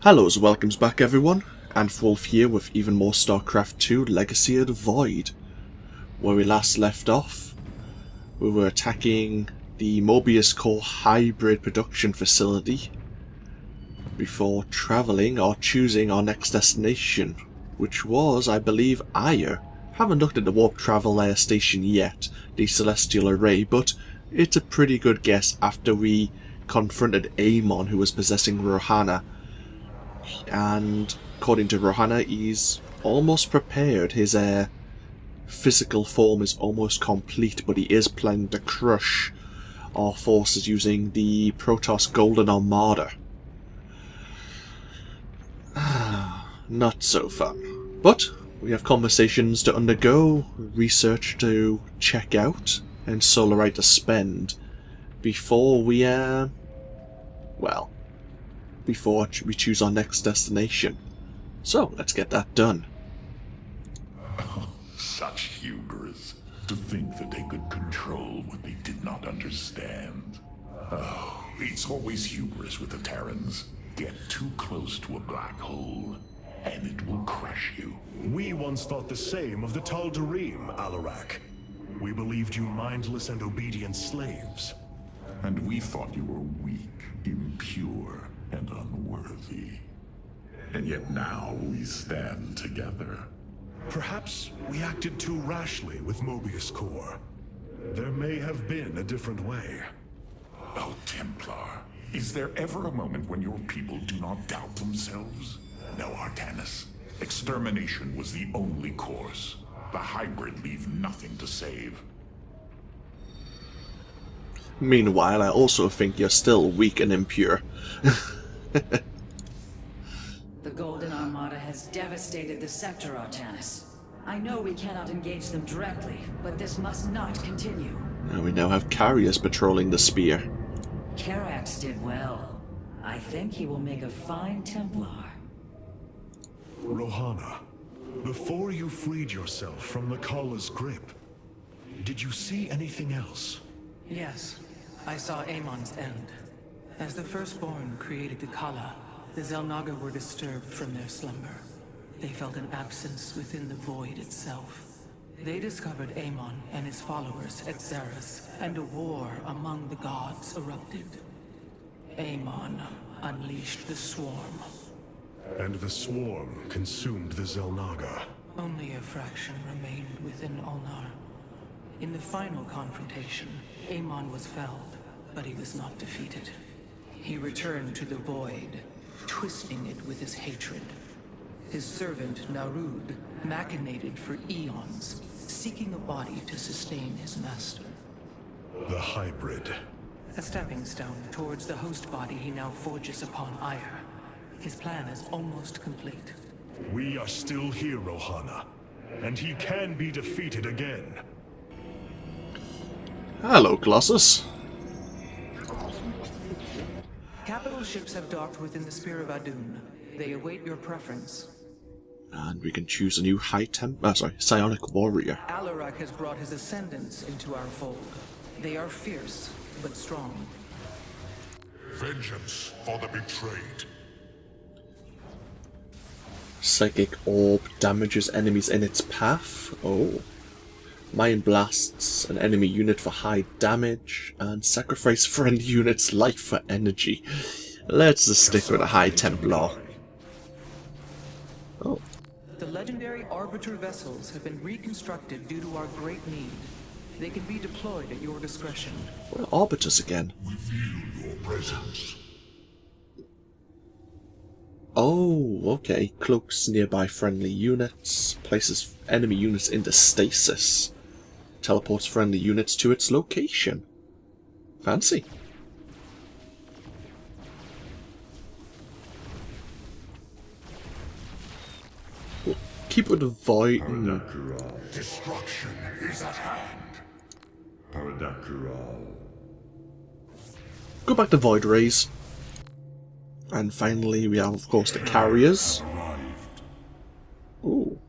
Hello and welcomes back everyone, AnthWolf here with even more StarCraft 2 Legacy of the Void. Where we last left off, we were attacking the Mobius Core hybrid production facility before travelling or choosing our next destination, which was, I believe, Aiur. Haven't looked at the warp travel air station yet, the Celestial Array, but it's a pretty good guess after we confronted Amon, who was possessing Rohana. And according to Rohana, he's almost prepared. His physical form is almost complete, but he is planning to crush our forces using the Protoss Golden Armada. Not so fun. But we have conversations to undergo, research to check out, and solarite to spend before we, before we choose our next destination. So, let's get that done. Such hubris, to think that they could control what they did not understand. Oh, it's always hubris with the Terrans. Get too close to a black hole, and it will crush you. We once thought the same of the Tal'Darim, Hierarch. We believed you mindless and obedient slaves. And we thought you were weak, impure, and unworthy. And yet now we stand together. Perhaps we acted too rashly with Mobius Core. There may have been a different way. Oh, Templar, is there ever a moment when your people do not doubt themselves? No, Artanis. Extermination was the only course. The hybrid leave nothing to save. Meanwhile, I also think you're still weak and impure. The Golden Armada has devastated the sector, Artanis. I know we cannot engage them directly, but this must not continue. And we now have carriers patrolling the spear. Karax did well. I think he will make a fine Templar. Rohana, before you freed yourself from the Khala's grip, did you see anything else? Yes, I saw Amon's end. As the Firstborn created the Khala, the Xel'Naga were disturbed from their slumber. They felt an absence within the void itself. They discovered Amon and his followers at Xeris, and a war among the gods erupted. Amon unleashed the Swarm. And the Swarm consumed the Xel'Naga. Only a fraction remained within Ulnar. In the final confrontation, Amon was felled, but he was not defeated. He returned to the void, twisting it with his hatred. His servant, Narud, machinated for eons, seeking a body to sustain his master. The hybrid. A stepping stone towards the host body he now forges upon Aiur. His plan is almost complete. We are still here, Rohana, and he can be defeated again. Hello, Colossus. Capital ships have docked within the Spear of Adun. They await your preference. And we can choose a new psionic warrior. Hierarch has brought his ascendants into our fold. They are fierce, but strong. Vengeance for the betrayed. Psychic orb damages enemies in its path. Oh. Mind blasts an enemy unit for high damage, and sacrifice friendly unit's life for energy. Let's just stick with a high Templar. Oh. The legendary Arbiter vessels have been reconstructed due to our great need. They can be deployed at your discretion. Well, Arbiters again. We feel your presence. Oh, okay. Cloaks nearby friendly units. Places enemy units into stasis. Teleports friendly units to its location. Fancy. We'll keep with the void. Destruction is at hand. Go back to Void Rays. And finally we have, of course, the carriers. Ooh.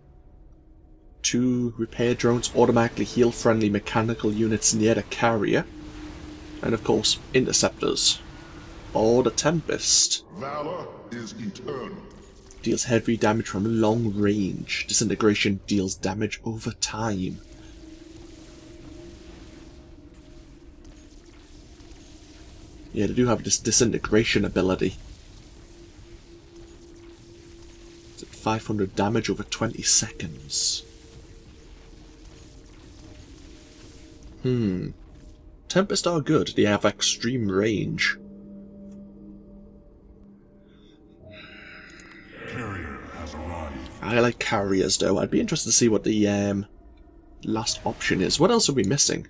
2 repair drones automatically heal friendly mechanical units near the carrier. And of course, interceptors. or the Tempest. Valor is eternal. Deals heavy damage from long range. Disintegration deals damage over time. Yeah, they do have this disintegration ability. It's at 500 damage over 20 seconds. Tempest are good. They have extreme range. Carrier has arrived. I like carriers though. I'd be interested to see what the last option is. What else are we missing?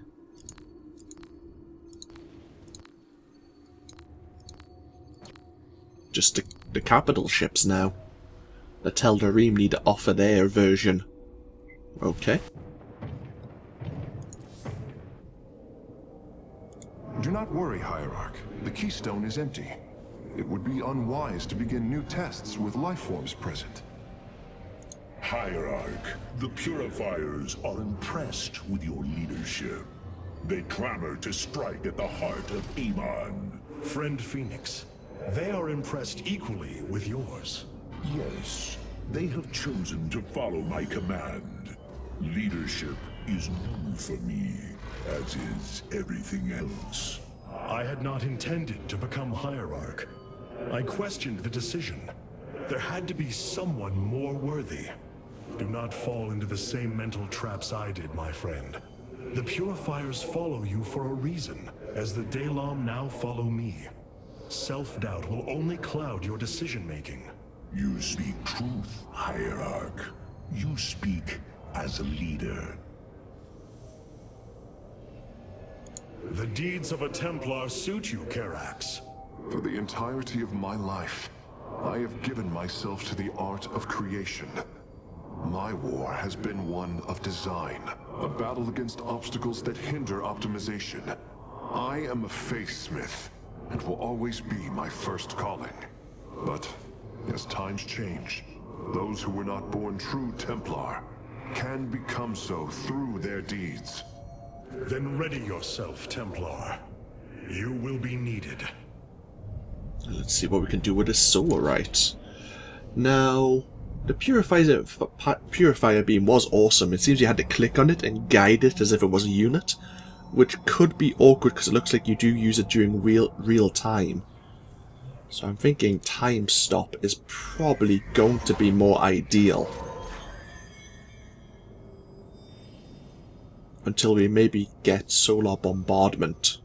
Just the capital ships now. The Daelaam need to offer their version. Okay. Do not worry, Hierarch. The keystone is empty. It would be unwise to begin new tests with life forms present. Hierarch, the Purifiers are impressed with your leadership. They clamor to strike at the heart of Amon. Friend Phoenix, they are impressed equally with yours. Yes, they have chosen to follow my command. Leadership is new for me, as is everything else. I had not intended to become Hierarch. I questioned the decision. There had to be someone more worthy. Do not fall into the same mental traps I did, my friend. The Purifiers follow you for a reason, as the Daelaam now follow me. Self-doubt will only cloud your decision-making. You speak truth, Hierarch. You speak as a leader. The deeds of a Templar suit you, Karax. For the entirety of my life, I have given myself to the art of creation. My war has been one of design, a battle against obstacles that hinder optimization. I am a faithsmith, and will always be my first calling. But, as times change, those who were not born true Templar can become so through their deeds. Then ready yourself, Templar. You will be needed. Let's see what we can do with this Solarite. Now, the Purifier Beam was awesome. It seems you had to click on it and guide it as if it was a unit, which could be awkward because it looks like you do use it during real time. So I'm thinking time stop is probably going to be more ideal. Until we maybe get solar bombardment.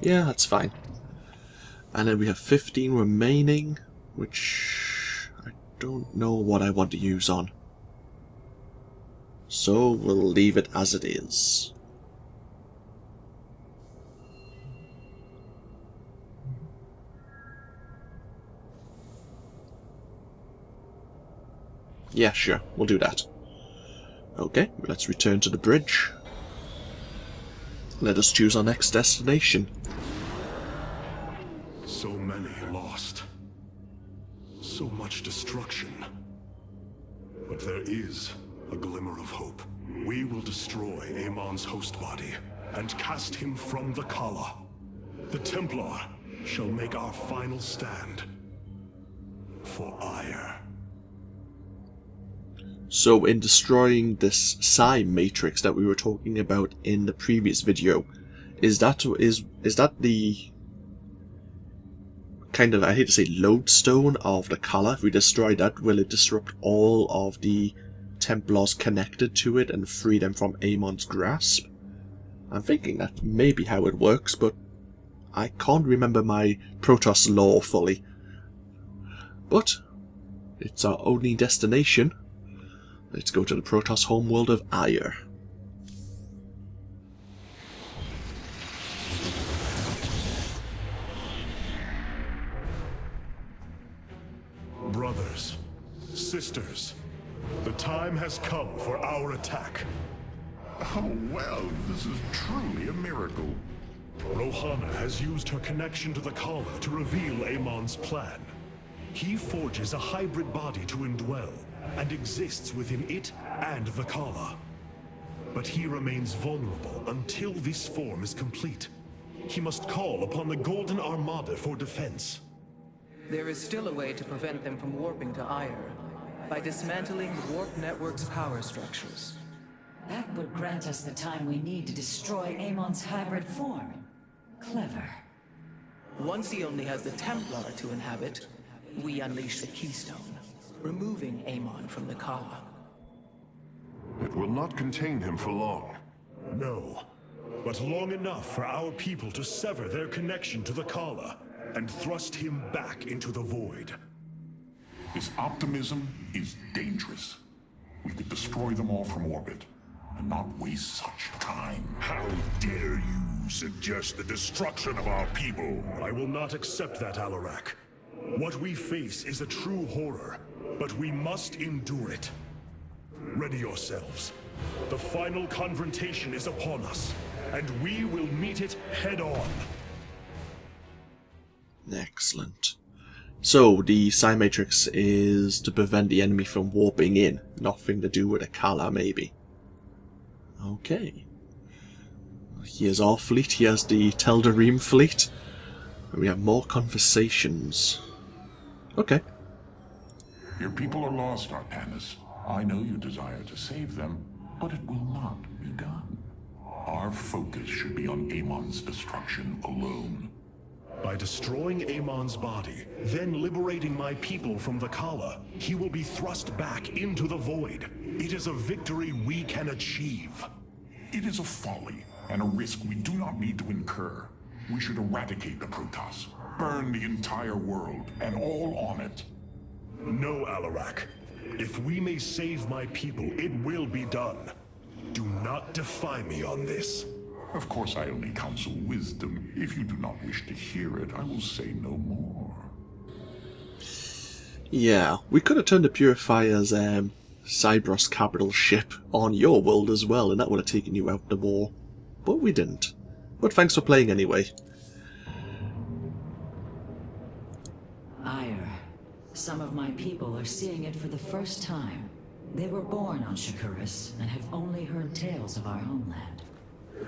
Yeah, that's fine. And then we have 15 remaining, which I don't know what I want to use on. So we'll leave it as it is. Yeah, sure, we'll do that. Okay, let's return to the bridge. Let us choose our next destination. So many lost. So much destruction. But there is a glimmer of hope. We will destroy Amon's host body and cast him from the Khala. The Templar shall make our final stand for Aiur. So in destroying this Psi-Matrix that we were talking about in the previous video, is that the kind of, I hate to say, lodestone of the Khala? If we destroy that, will it disrupt all of the Templars connected to it and free them from Amon's grasp? I'm thinking that may be how it works, but I can't remember my Protoss lore fully. But it's our only destination. Let's go to the Protoss homeworld of Aiur. Brothers, sisters, the time has come for our attack. Oh, well, this is truly a miracle. Rohana has used her connection to the Khala to reveal Amon's plan. He forges a hybrid body to indwell, and exists within it and the Khala. But he remains vulnerable until this form is complete. He must call upon the Golden Armada for defense. There is still a way to prevent them from warping to Aiur, by dismantling the warp network's power structures. That would grant us the time we need to destroy Amon's hybrid form. Clever. Once he only has the Templar to inhabit, we unleash the Keystone, removing Amon from the Khala. It will not contain him for long. No, but long enough for our people to sever their connection to the Khala and thrust him back into the void. This optimism is dangerous. We could destroy them all from orbit, and not waste such time. How dare you suggest the destruction of our people? I will not accept that, Hierarch. What we face is a true horror, but we must endure it. Ready yourselves. The final confrontation is upon us, and we will meet it head-on. Excellent. So, the Psi-Matrix is to prevent the enemy from warping in. Nothing to do with a Khala, maybe. Okay. Here's our fleet. Here's the Teldarim fleet. We have more conversations. Okay. Your people are lost, Artanis. I know you desire to save them, but it will not be done. Our focus should be on Amon's destruction alone. By destroying Amon's body, then liberating my people from the Khala, he will be thrust back into the void. It is a victory we can achieve. It is a folly and a risk we do not need to incur. We should eradicate the Protoss, burn the entire world, and all on it. No, Hierarch. If we may save my people, it will be done. Do not defy me on this. Of course, I only counsel wisdom. If you do not wish to hear it, I will say no more. Yeah, we could have turned the Purifier's Cybros capital ship on your world as well, and that would have taken you out the war. But we didn't. But thanks for playing anyway. Aiur. Some of my people are seeing it for the first time. They were born on Shakuras and have only heard tales of our homeland.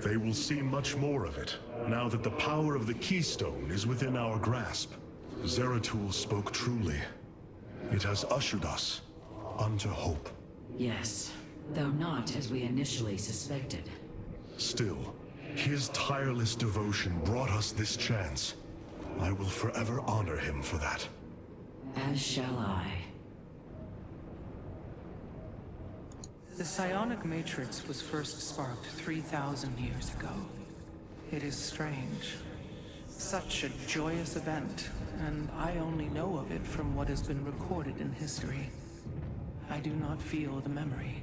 They will see much more of it, now that the power of the Keystone is within our grasp. Zeratul spoke truly. It has ushered us unto hope. Yes, though not as we initially suspected. Still, his tireless devotion brought us this chance. I will forever honor him for that. As shall I. The psionic matrix was first sparked 3,000 years ago. It is strange. Such a joyous event, and I only know of it from what has been recorded in history. I do not feel the memory.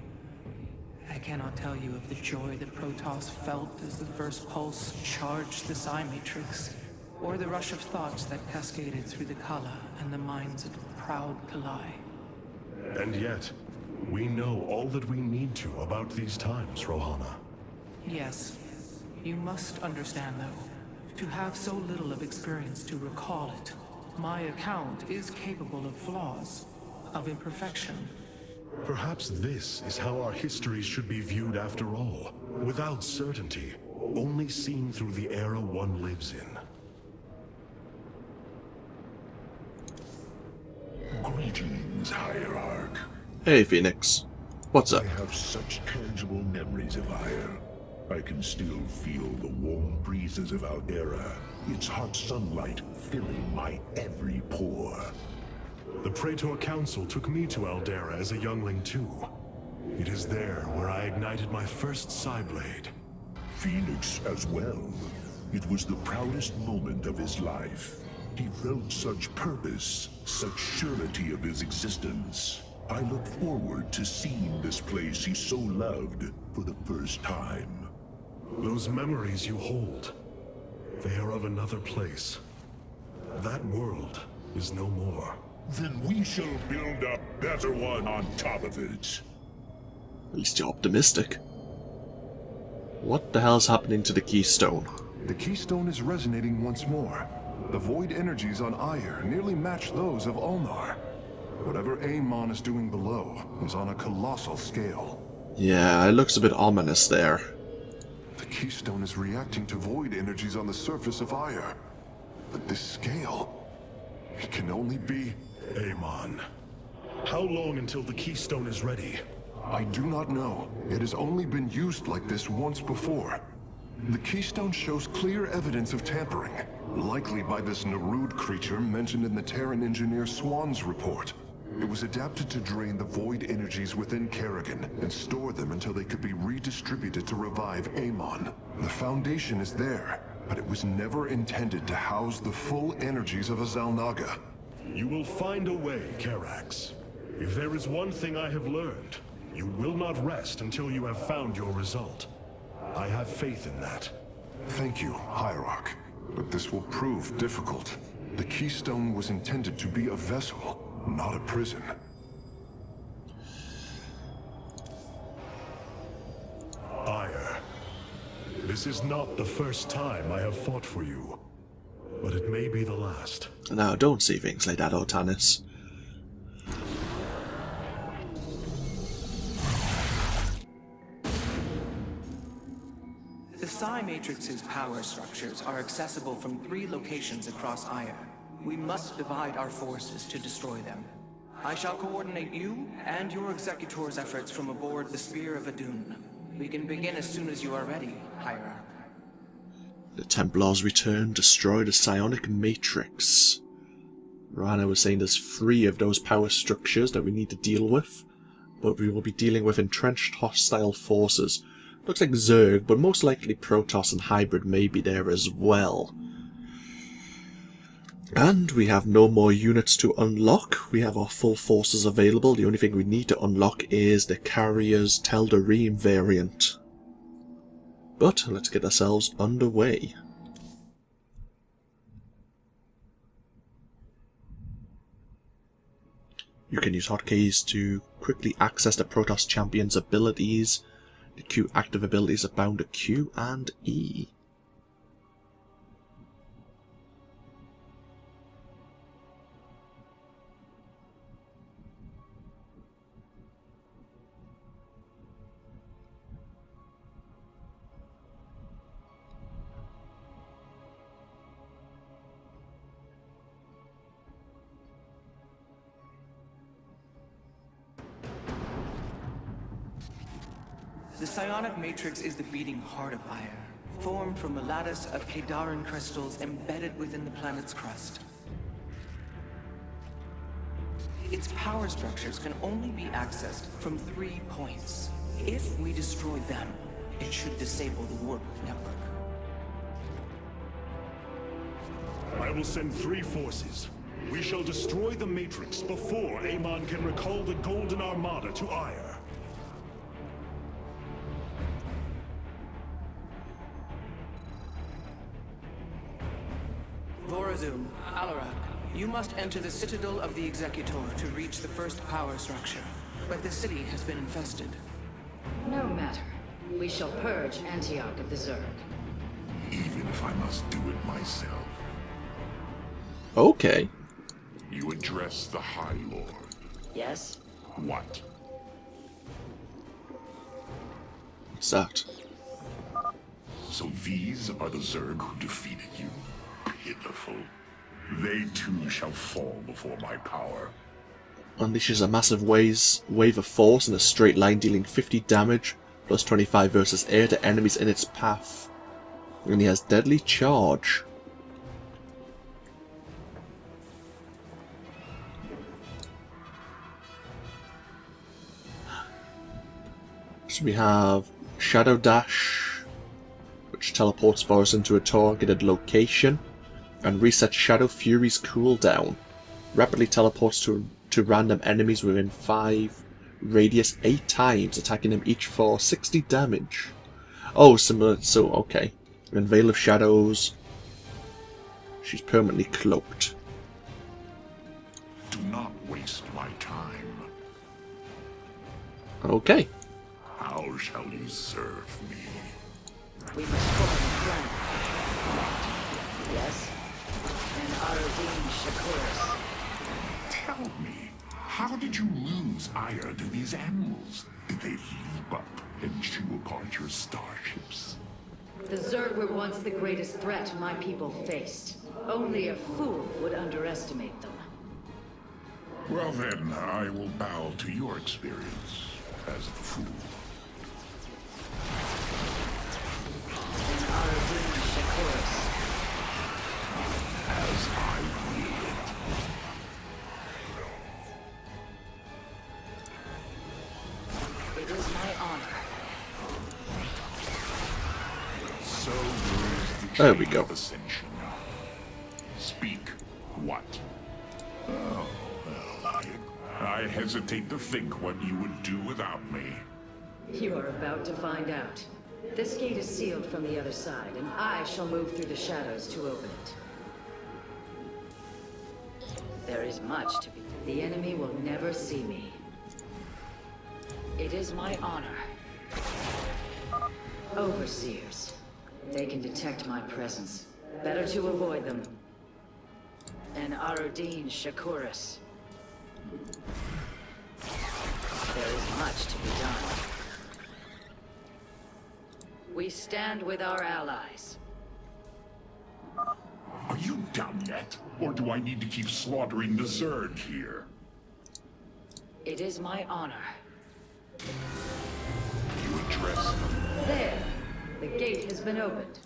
I cannot tell you of the joy that Protoss felt as the first pulse charged the Psi-Matrix, or the rush of thoughts that cascaded through the Khala and the minds of the proud Khala. And yet, we know all that we need to about these times, Rohana. Yes. You must understand, though, to have so little of experience to recall it, my account is capable of flaws, of imperfection. Perhaps this is how our histories should be viewed after all, without certainty, only seen through the era one lives in. Greetings, Hierarch. Hey, Phoenix. What's up? I have such tangible memories of Aiur. I can still feel the warm breezes of Aldera, its hot sunlight filling my every pore. The Praetor Council took me to Aldera as a youngling too. It is there where I ignited my first Psi-Blade. Phoenix as well. It was the proudest moment of his life. He felt such purpose, such surety of his existence. I look forward to seeing this place he so loved for the first time. Those memories you hold, they are of another place. That world is no more. Then we shall build a better one on top of it. At least you're optimistic. What the hell's happening to the Keystone? The Keystone is resonating once more. The void energies on Aiur nearly match those of Ulnar. Whatever Amon is doing below is on a colossal scale. Yeah, it looks a bit ominous there. The keystone is reacting to void energies on the surface of Aiur. But this scale, it can only be... Amon, how long until the keystone is ready? I do not know. It has only been used like this once before. The keystone shows clear evidence of tampering, likely by this Narud creature mentioned in the Terran engineer Swan's report. It was adapted to drain the void energies within Kerrigan and store them until they could be redistributed to revive Amon. The foundation is there, but it was never intended to house the full energies of a Xel'Naga. You will find a way, Karax. If there is one thing I have learned, you will not rest until you have found your result. I have faith in that. Thank you, Hierarch. But this will prove difficult. The keystone was intended to be a vessel, not a prison. Aiur, this is not the first time I have fought for you, but it may be the last. Now, don't say things like that, Artanis. The Psi-Matrix's power structures are accessible from 3 locations across Aiur. We must divide our forces to destroy them. I shall coordinate you and your Executor's efforts from aboard the Spear of Adun. We can begin as soon as you are ready, Hierarch. The Templars return, destroy the psionic matrix. Rana was saying there's 3 of those power structures that we need to deal with, but we will be dealing with entrenched hostile forces. Looks like Zerg, but most likely Protoss and Hybrid may be there as well. And we have no more units to unlock. We have our full forces available. The only thing we need to unlock is the Carrier's Tel'Darim variant. But let's get ourselves underway. You can use hotkeys to quickly access the Protoss champion's abilities. The Q active abilities are bound to Q and E. The psionic matrix is the beating heart of Aiur, formed from a lattice of Kadaran crystals embedded within the planet's crust. Its power structures can only be accessed from 3 points. If we destroy them, it should disable the warp network. I will send 3 forces. We shall destroy the Matrix before Amon can recall the Golden Armada to Aiur. Vorazum, Alarak, you must enter the Citadel of the Executor to reach the first power structure. But the city has been infested. No matter. We shall purge Antioch of the Zerg. Even if I must do it myself. Okay. You address the High Lord. Yes? What? What's that? So these are the Zerg who defeated you? Pitiful. They too shall fall before my power. Unleashes a massive wave of force in a straight line, dealing 50 damage, plus 25 versus air to enemies in its path. And he has deadly charge. So we have Shadow Dash, which teleports us into a targeted location, and resets Shadow Fury's cooldown. Rapidly teleports to random enemies within 5 radius 8 times, attacking them each for 60 damage. Oh, similar, so okay. And Veil of Shadows, she's permanently cloaked. Do not waste my time. Okay. How shall you serve me? We must form a plan. Yes? And Aradin Shakuris. Tell me, how did you lose Aiur to these animals? Did they leap up and chew apart your starships? The Zerg were once the greatest threat my people faced. Only a fool would underestimate them. Well then, I will bow to your experience as the fool. And Artanis As I will it. it is my honor. So goes the There we chain go. of ascension. Speak. What? Oh, well, I hesitate to think what you would do without me. You are about to find out. This gate is sealed from the other side, and I shall move through the shadows to open it. There is much to be. The enemy will never see me. It is my honor. Overseers. They can detect my presence. Better to avoid them. And Artanis. There is much to be done. We stand with our allies. Are you done yet? Or do I need to keep slaughtering the Zerg here? It is my honor. You address them. There! The gate has been opened.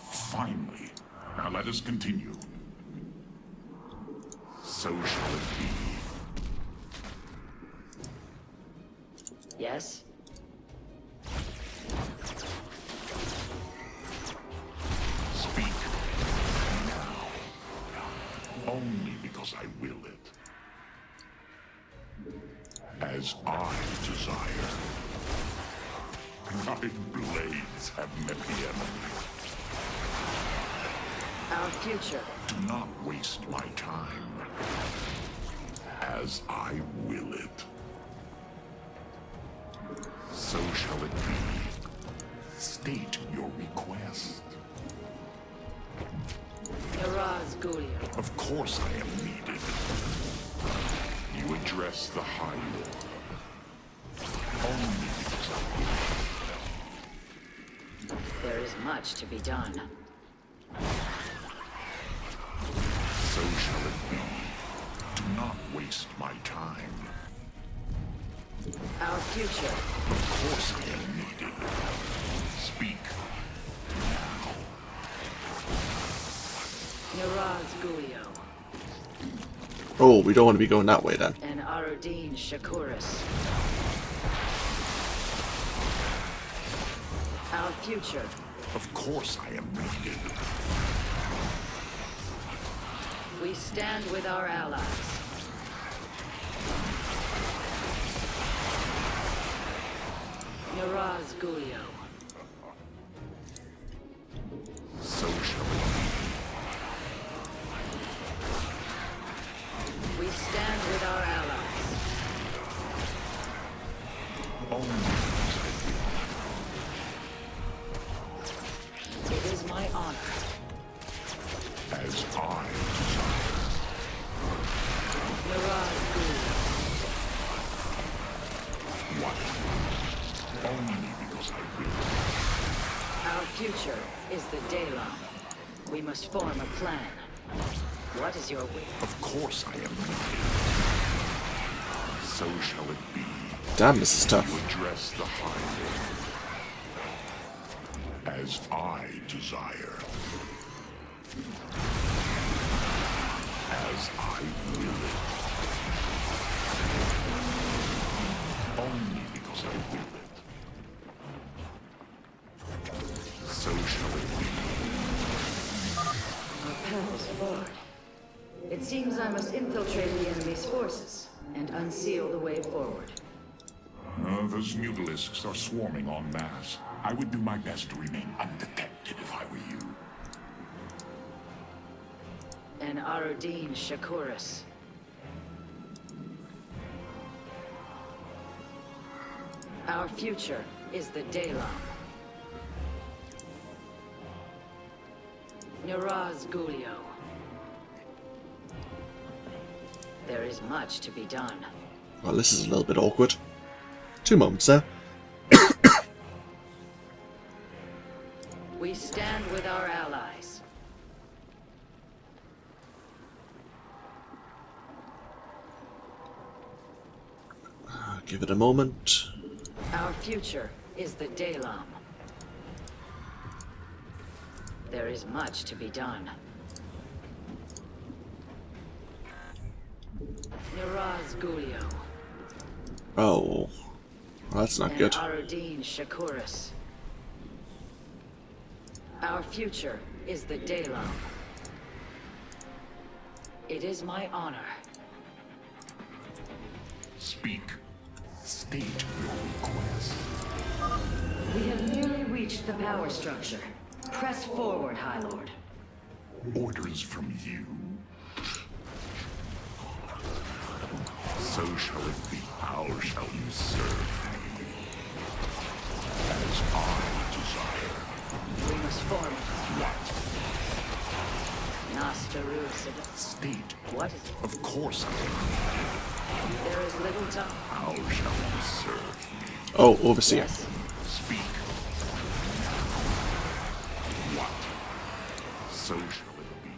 Finally. Now let us continue. So shall it be. Yes? Speak. Now. Only because I will it. As I desire. My blades have met the enemy. Our future. Do not waste my time. As I will it. So shall it be. State your request. Nerazim. Of course I am needed. You address the High Lord. Only because I will. There is much to be done. So shall it be. Do not waste my time. Our future. Of course I am needed. Speak. Now. Nerazim. Oh, we don't want to be going that way then. And Artanis. Our future. Of course I am needed. We stand with our allies. Nerazim. So shall it be. We stand with our allies. Only because I will. It is my honor. As I desire. Nerazim. What? Only because I will. Our future is the Daelaam. We must form a plan. What is your will? Of course I am needed. So shall it be. Damn, this is tough. You address the High Lord. As I desire. As I will it. Only because I will it. So shall it be. Our path is barred. It seems I must infiltrate the enemy's forces and unseal the way forward. Those mutalisks are swarming en masse. I would do my best to remain undetected if I were you. And Artanis. Our future is the Daelaam. Nerazim. There is much to be done. Well, this is a little bit awkward. 2 moments there. We stand with our allies. Give it a moment. Our future is the Daelaam. There is much to be done. Nerazim. Oh, that's not good. Shakuris. Our future is the Daelaam. It is my honor. Speak. State your request. We have nearly reached the power structure. Press forward, High Lord. Orders from you. So shall it be. How shall you serve me? As I desire. We must form What? Nasferu. State. What is it? Of course I There is little time. am. How shall you serve me? Oh, Overseer. Yes. Speak. What? So shall it be.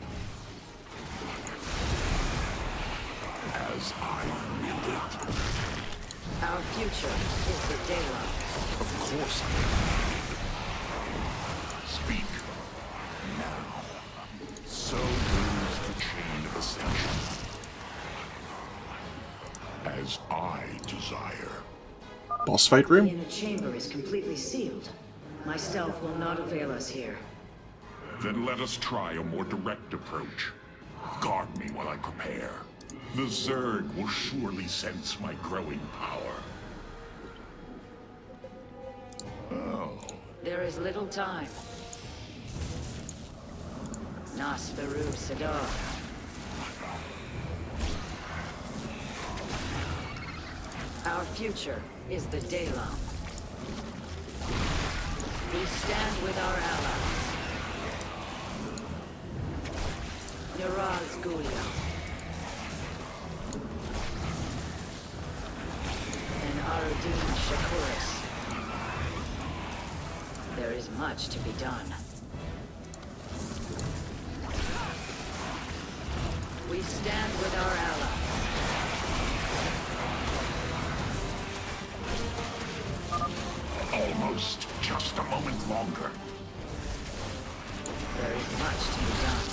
As I will it. Our future is the Daelaam. Of course I will. Speak. Now. So moves the chain of ascension. As I desire. Boss fight The room? inner chamber is completely sealed. My stealth will not avail us here. Then let us try a more direct approach. Guard me while I prepare. The Zerg will surely sense my growing power. Oh. There is little time. Nasferu Sadar. Our future is the Daelaam. We stand with our allies. Nerazim. And Shakuris. There is much to be done. We stand with our allies. Almost. Just a moment longer. There is much to be done.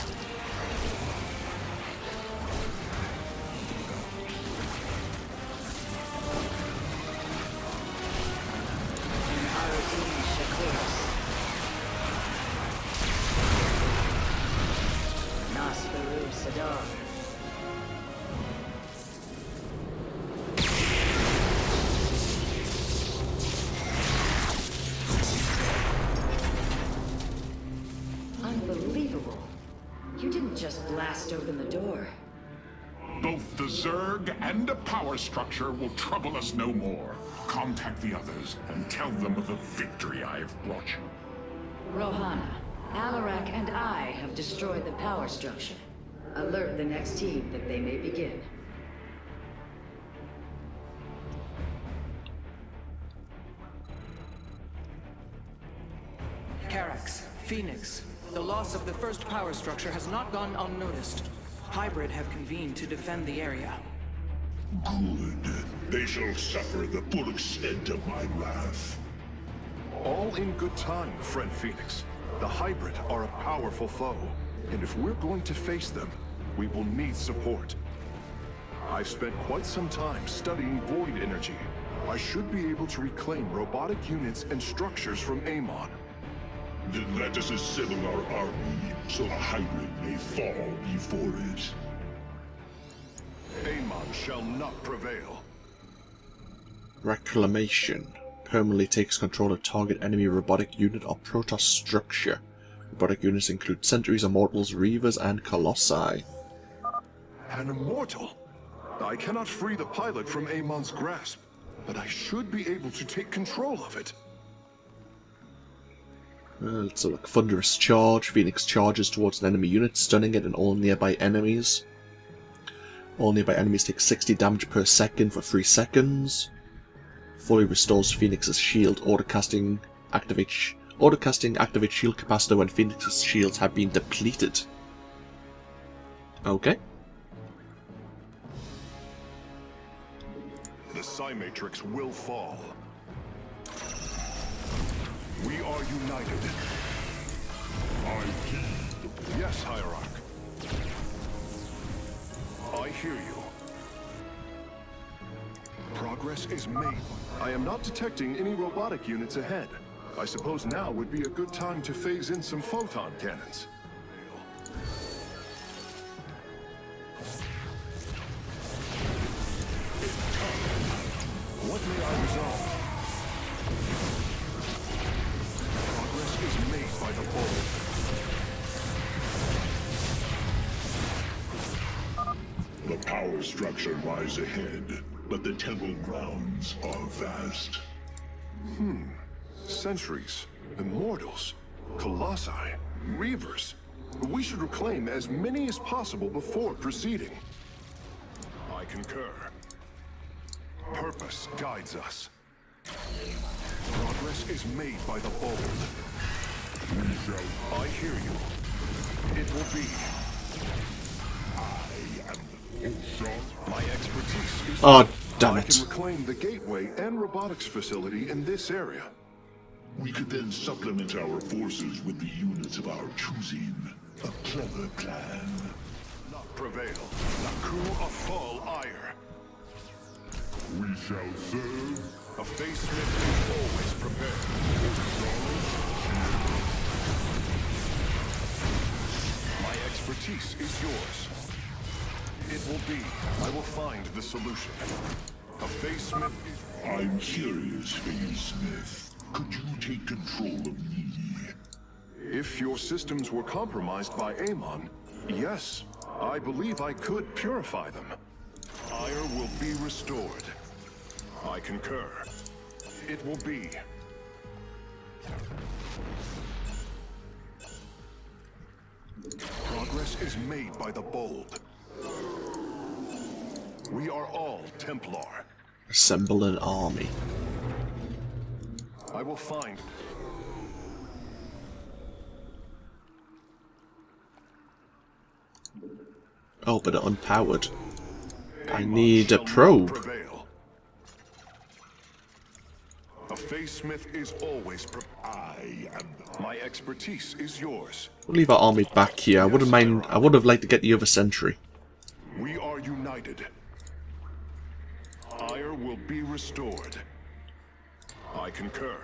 And Shakuris. Nasferu Sadar. Unbelievable. You didn't just blast open the door. Both the Zerg and the power structure will trouble us no more. Contact the others and tell them of the victory I have brought you. Rohana, Alarak and I have destroyed the power structure. Alert the next team that they may begin. Carax, Phoenix, the loss of the first power structure has not gone unnoticed. Hybrid have convened to defend the area. Good. They shall suffer the full extent of my wrath. All in good time, friend Phoenix. The Hybrid are a powerful foe, and if we're going to face them, we will need support. I've spent quite some time studying void energy. I should be able to reclaim robotic units and structures from Amon. Then let us assemble our army, so the Hybrid may fall before it. Amon shall not prevail. Reclamation. Permanently takes control of target enemy robotic unit or Protoss structure. Robotic units include Sentries, Immortals, Reavers, and Colossi. An immortal? I cannot free the pilot from Amon's grasp, but I should be able to take control of it. Let's look. Thunderous Charge. Phoenix charges towards an enemy unit, stunning it and all nearby enemies. All nearby enemies take 60 damage per second for 3 seconds. fully restores Phoenix's shield. Autocasting activates shield capacitor when Phoenix's shields have been depleted. Okay. The Psi-Matrix will fall. We are united. Yes, Hierarch. I hear you. Progress is made. I am not detecting any robotic units ahead. I suppose now would be a good time to phase in some photon cannons. What may I resolve? Progress is made by the bold. The power structure lies ahead, but the temple grounds are vast. Sentries, immortals, colossi, reavers. We should reclaim as many as possible before proceeding. I concur. Purpose guides us. Progress is made by the bold. I hear you. It will be. My expertise is... Oh, damn I it. can reclaim the gateway and robotics facility in this area. We could then supplement our forces with the units of our choosing. A clever plan. Not prevail. Naku Afal Aiur. We shall serve. A facemate is always prepared. My expertise is yours. It will be. I will find the solution. A facemate is... I'm curious, Smith. Could you take control of me? If your systems were compromised by Amon, yes, I believe I could purify them. Aiur will be restored. I concur. It will be. Progress is made by the bold. We are all Templar. Assemble an army. I will find... Oh, but unpowered. I Amon need a shall not probe. prevail. A facemith is always I am the... My expertise is yours. We'll leave our army back here. I wouldn't mind. I would have liked to get the other sentry. We are united. Aiur will be restored. I concur.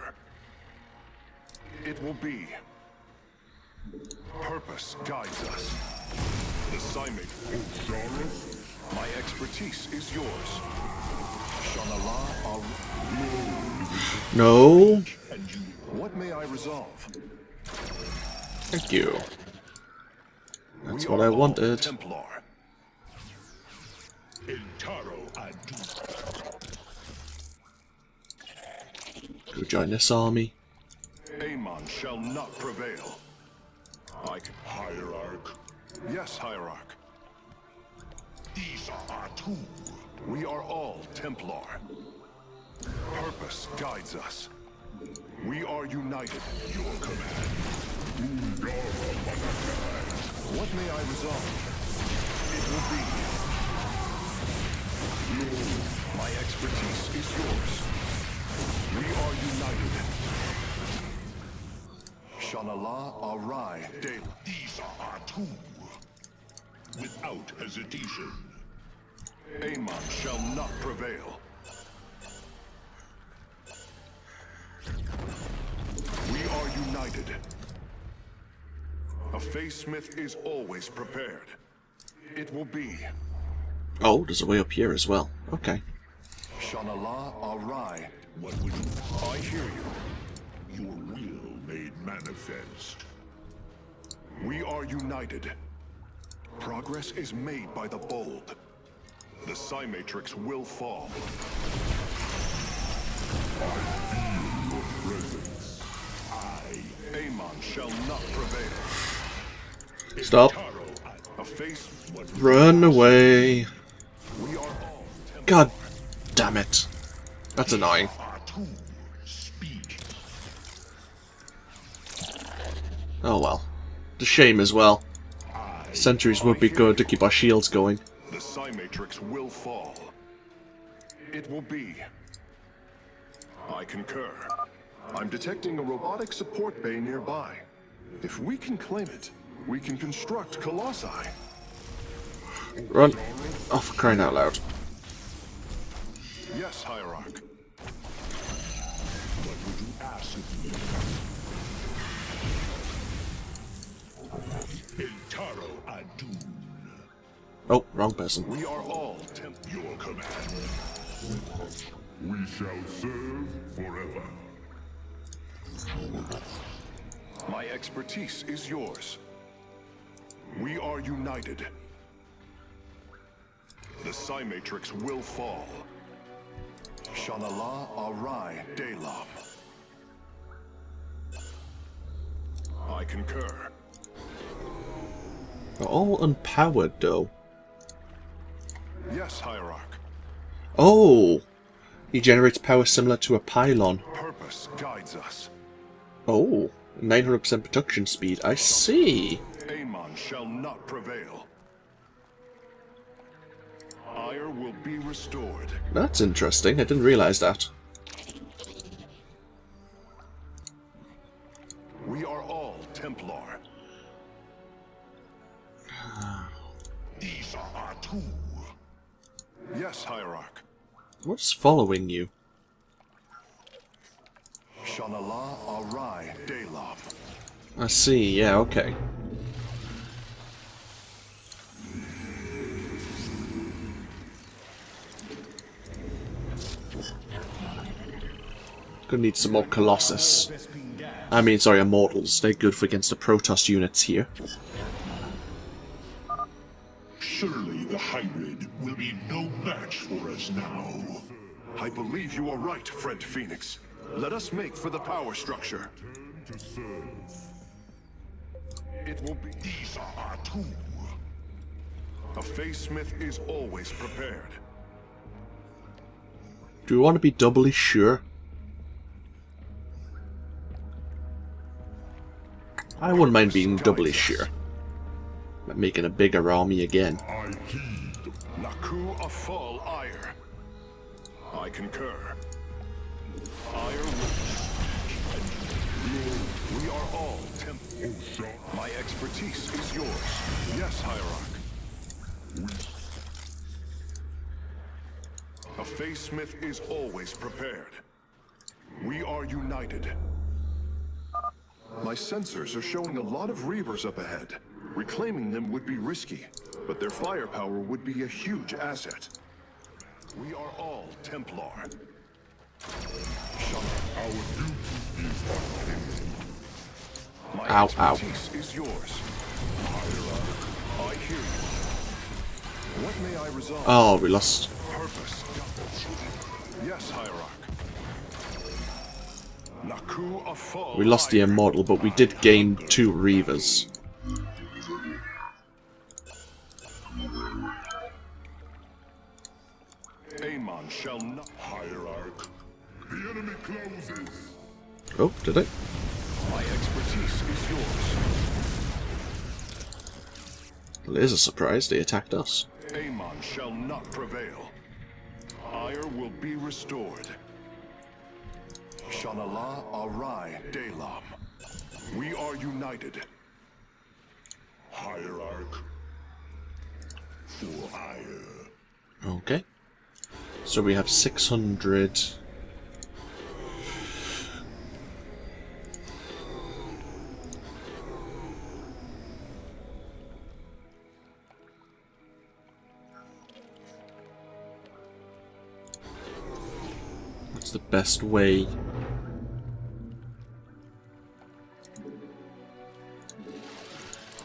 It will be. Purpose guides us. The Psi-Matrix. My expertise is yours. Xel'Naga are... No. What may I resolve? Thank you. That's We what are I all wanted. Templar. Go join this army. Amon shall not prevail. I can... Hierarch. Yes, Hierarch. These are two. We are all Templar. Purpose guides us. We are united. Your command. What may I resolve? It will be. My expertise is yours. We are united. Xel'Naga Arai Daelaam. These are two. Without hesitation. Amon shall not prevail. We are united. A facemith is always prepared. It will be. Oh, there's a way up here as well. Okay. Xel'Naga Arai. What would you... I hear you. Your will made manifest. We are united. Progress is made by the bold. The Psi-Matrix will fall. Presence. Amon shall not prevail. Stop. A face... Run away. We are all Templar. God damn it. That's annoying. Speak. Oh well. The shame as well. Sentries would be good to keep our shields going. The Psi-Matrix will fall. It will be. I concur. I'm detecting a robotic support bay nearby. If we can claim it, we can construct Colossi. Run! Oh, for crying out loud. Yes, Hierarch. What would you ask of me? Eltaro Adun. Oh, wrong person. We are all Your command. We shall serve forever. My expertise is yours. We are united. The Psi-Matrix will fall. Shanala Arai Daelaam. I concur. They're all unpowered, though. Yes, Hierarch. Oh! He generates power similar to a pylon. Purpose guides us. Oh, 900% production speed. I see. Amon shall not prevail. Aiur will be restored. That's interesting. I didn't realize that. We are all Templar. These are two. Yes, Hierarch. What's following you? Shanala Arai Daelaam. I see. Yeah, okay. Gonna need some more Colossus. I mean, sorry, Immortals. They're good for against the Protoss units here. Surely the hybrid will be no match for us now. I believe you are right, friend Phoenix. Let us make for the power structure. It will be. These are two. A Face Smith is always prepared. Do we want to be doubly sure? I wouldn't mind being doubly sure. But making a bigger army again. I heed. Naku Afal Aiur. I concur. Aiur will. We are all Templar. My expertise is yours. Yes, Hierarch. A Face Smith is always prepared. We are united. My sensors are showing a lot of Reavers up ahead. Reclaiming them would be risky, but their firepower would be a huge asset. We are all Templar. Our duty is unending. My Ow, expertise is yours. I hear you. What may I resolve? Oh, we lost. Purpose. Yes, Hierarch. Naku Afal We lost the Aiur. Immortal, but we did gain 2 Reavers. Amon shall not. Hierarch. The enemy closes. Oh, did it? My expertise is yours. Well, it is a surprise. They attacked us. Amon shall not prevail. Aiur will be restored. Shanala Arai Daelaam. We are united. Hierarch. For Aiur. Okay. So we have 600. What's the best way?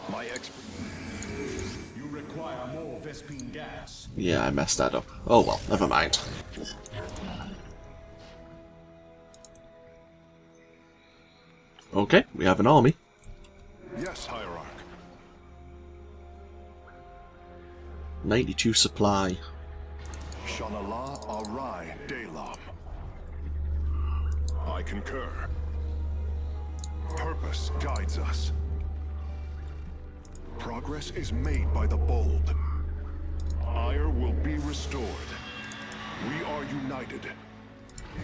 My expertise. You require more Vespine gas. Yeah, I messed that up. Oh well, never mind. Okay, we have an army. Yes, Hierarch. 92 supply. Shanala Arai Daelaam. I concur. Purpose guides us. Progress is made by the bold. Aiur will be restored. We are united.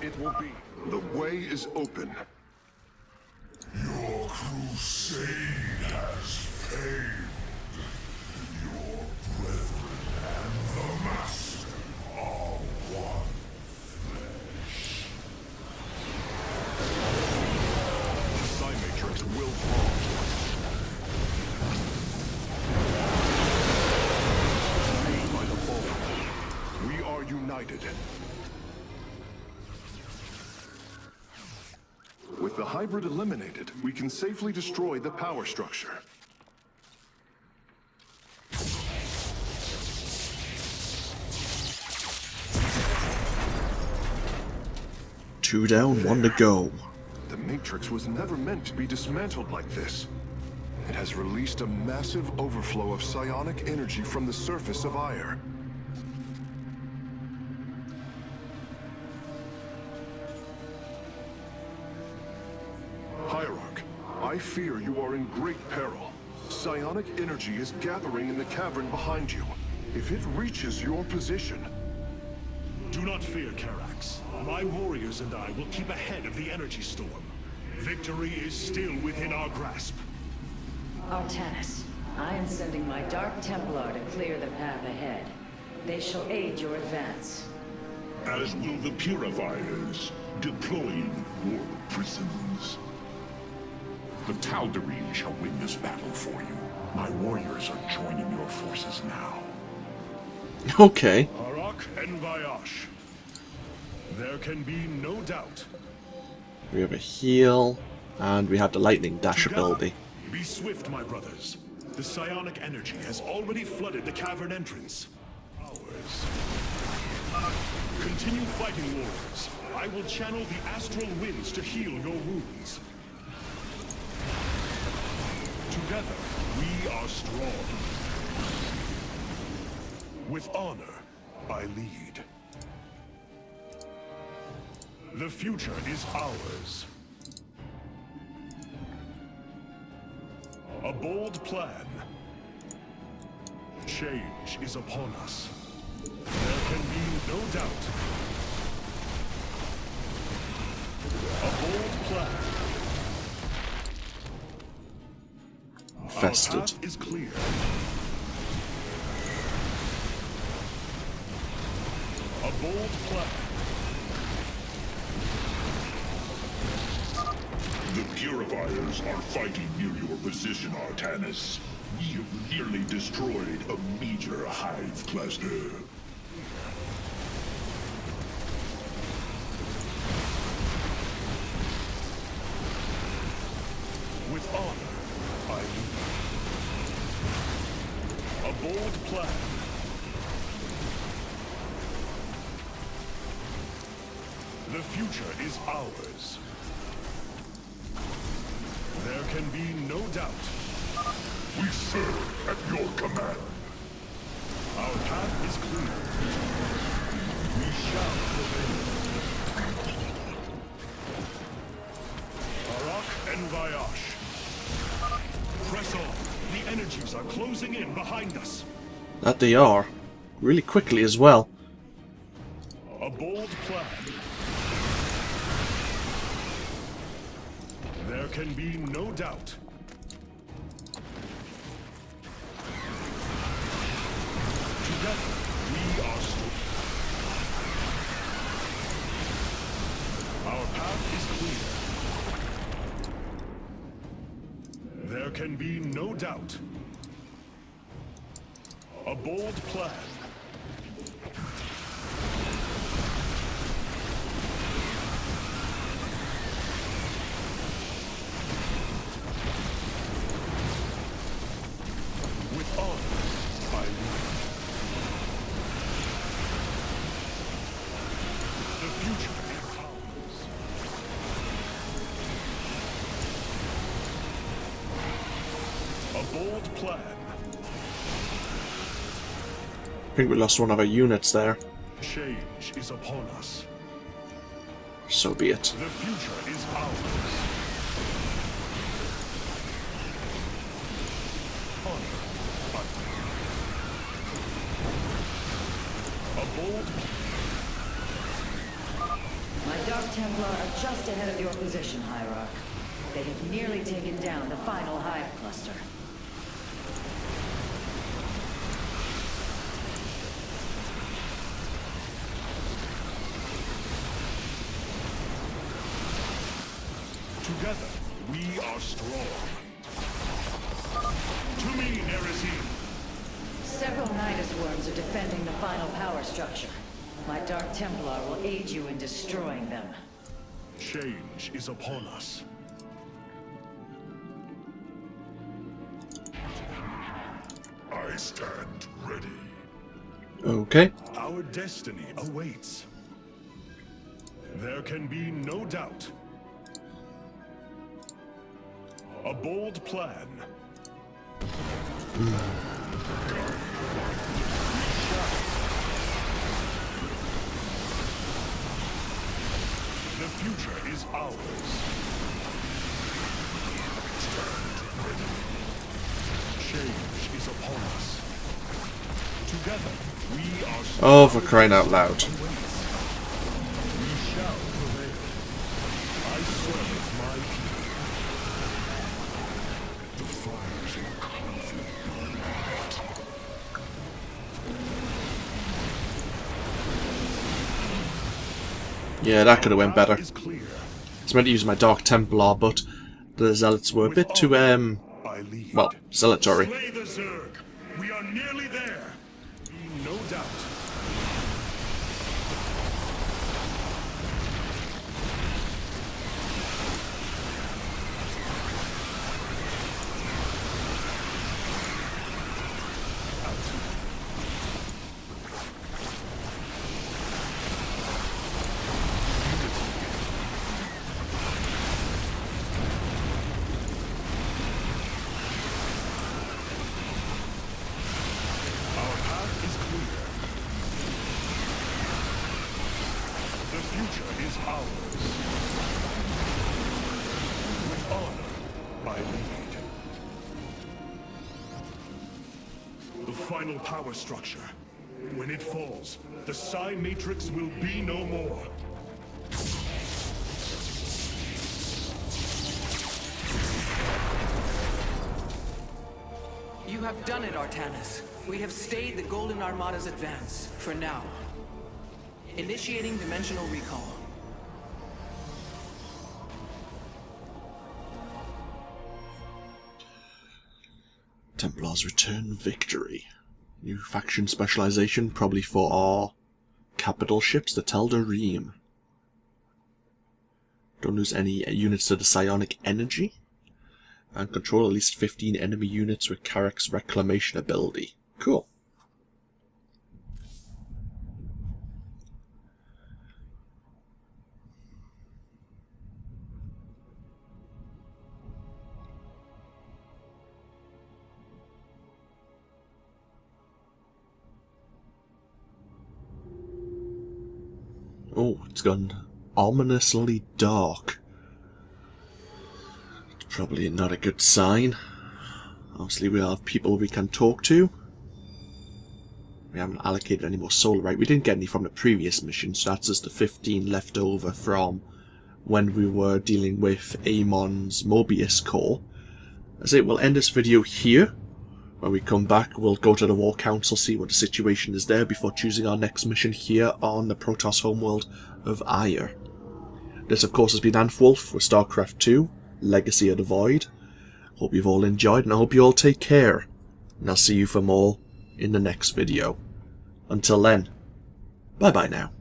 It will be. The way is open. Your crusade has failed. Your brethren and the Master are one flesh. The Psi-Matrix will fall. Made by the bold. We are united. With the hybrid eliminated, we can safely destroy the power structure. Two down, one to go. The Matrix was never meant to be dismantled like this. It has released a massive overflow of psionic energy from the surface of Aiur. Hierarch, I fear you are in great peril. Psionic energy is gathering in the cavern behind you. If it reaches your position... Do not fear, Karax. My warriors and I will keep ahead of the energy storm. Victory is still within our grasp. Artanis, I am sending my Dark Templar to clear the path ahead. They shall aid your advance. As will the Purifiers, deploying warp prisons. The Tal'Darim shall win this battle for you. My warriors are joining your forces now. Okay. Hierarch and Vayash. There can be no doubt. We have a heal, and we have the lightning dash ability. Be swift, my brothers. The psionic energy has already flooded the cavern entrance. Ours. Continue fighting, warriors. I will channel the astral winds to heal your wounds. Together, we are strong. With honor, I lead. The future is ours. A bold plan. Change is upon us. There can be no doubt. A bold plan. Infested. Our path is clear. A bold plan. The Purifiers are fighting near your position, Artanis. We have nearly destroyed a major hive cluster. With honor, I lead. A bold plan. The future is ours. There can be no doubt. We serve at your command. Our path is clear. We shall prevail. Hierarch and Vayash. Press on. The energies are closing in behind us. That they are. Really quickly as well. A bold plan. There can be no doubt. Together, we are strong. Our path is clear. There can be no doubt. A bold plan. With honor, I lead. The future is ours. A bold plan. I think we lost one of our units there. Change is upon us. So be it. The future is ours. A bold. My Dark Templar are just ahead of your position, Hierarch. They have nearly taken down the final hive cluster. Together, we are strong. To me, Nerazim. Several Nidus worms are defending the final power structure. My Dark Templar will aid you in destroying them. Change is upon us. I stand ready. Okay. Our destiny awaits. There can be no doubt. A bold plan. The future is ours. Change is upon us. Together, we are strong. Oh, for crying out loud. We shall prevail. I serve my people. The fires of conflict burn hot. Yeah, that could have went better. Is clear. I was meant to use my Dark Templar, but the Zealots were a bit too, I lead. well, zealotary. Slay the Zerg. We are nearly there. No doubt. Our path is clear. The future is ours. With honor, I lead. The final power structure. When it falls, the Psi-Matrix will be no more. You have done it, Artanis. We have stayed the Golden Armada's advance, for now. Initiating dimensional recall. Templars return victory. New faction specialization, probably for our capital ships, the Daelaam. Don't lose any units to the psionic energy. And control at least 15 enemy units with Hierarch's reclamation ability. Cool. Oh, it's gone ominously dark. It's probably not a good sign. Obviously we have people we can talk to. We haven't allocated any more solar right. We didn't get any from the previous mission, so that's just the 15 left over from when we were dealing with Amon's Mobius core. As it will end this video here. When we come back, we'll go to the War Council, see what the situation is there before choosing our next mission here on the Protoss homeworld of Aiur. This, of course, has been AnthWolf with StarCraft 2, Legacy of the Void. Hope you've all enjoyed, and I hope you all take care. And I'll see you for more in the next video. Until then, bye-bye now.